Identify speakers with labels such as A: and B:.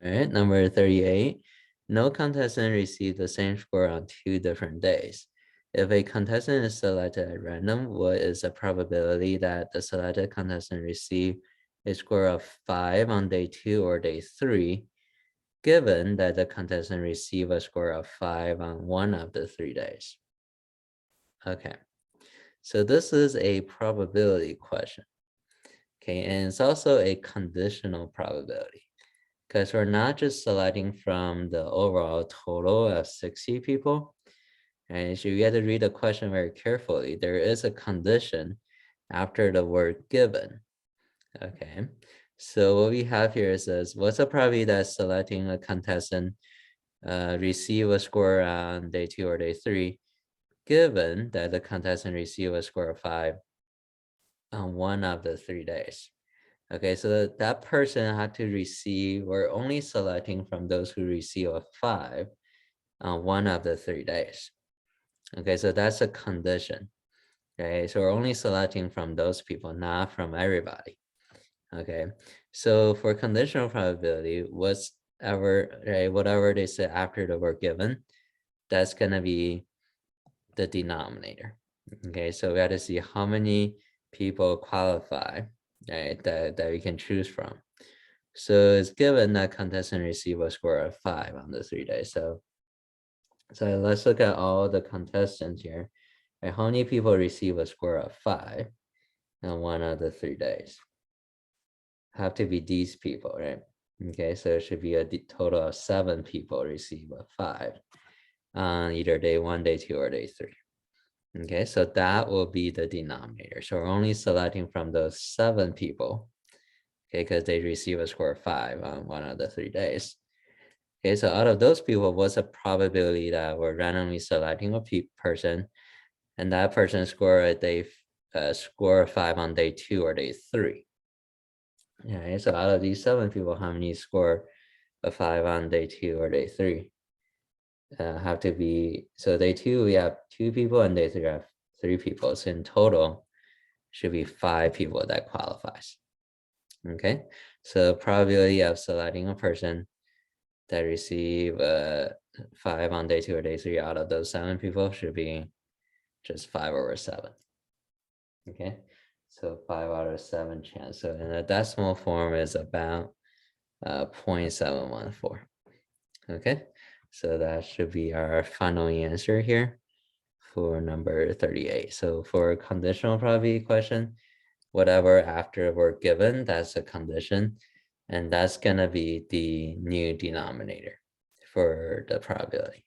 A: All right, number 38. No contestant received the same score on 2 different days. If a contestant is selected at random, what is the probability that the selected contestant receive a score of 5 on day 2 or day 3, given that the contestant receive a score of 5 on one of the 3 days? Okay, so this is a probability question. Okay, and it's also a conditional probability, because we're not just selecting from the overall total of 60 people. And so you have to read the question very carefully. There is a condition after the word given. Okay. So what we have here is this: what's the probability that selecting a contestant receive a score on day 2 or day 3, given that the contestant receive a score of 5 on one of the 3 days? Okay, so that person had to receive, we're only selecting from those who receive a 5 on one of the 3 days. Okay, so that's a condition. Okay, so we're only selecting from those people, not from everybody. Okay, so for conditional probability, whatever they say after the word given, that's gonna be the denominator. Okay, so we have to see how many people qualify, right, that we can choose from. So it's given that contestant receive a score of 5 on the 3 days. So let's look at all the contestants here. Right, how many people receive a score of 5 on one of the 3 days? Have to be these people, right? Okay, so it should be a total of 7 people receive a 5 on either day 1, day 2, or day 3. Okay, so that will be the denominator. So we're only selecting from those 7 people, okay, because they receive a score of 5 on one of the 3 days. Okay, so out of those people, what's the probability that we're randomly selecting a person, and that person score 5 on day 2 or day 3? Yeah, so out of these 7 people, how many score a 5 on day 2 or day 3? Have to be, so day 2 we have 2 people, and day 3 we have 3 people. So in total, should be 5 people that qualifies. Okay, so probability of selecting a person that receive 5 on day 2 or day 3 out of those 7 people should be just 5/7. Okay, so 5/7 chance. So in a decimal form is about 0.714. Okay, so that should be our final answer here for number 38. So for a conditional probability question, whatever after we're given, that's a condition, and that's gonna be the new denominator for the probability.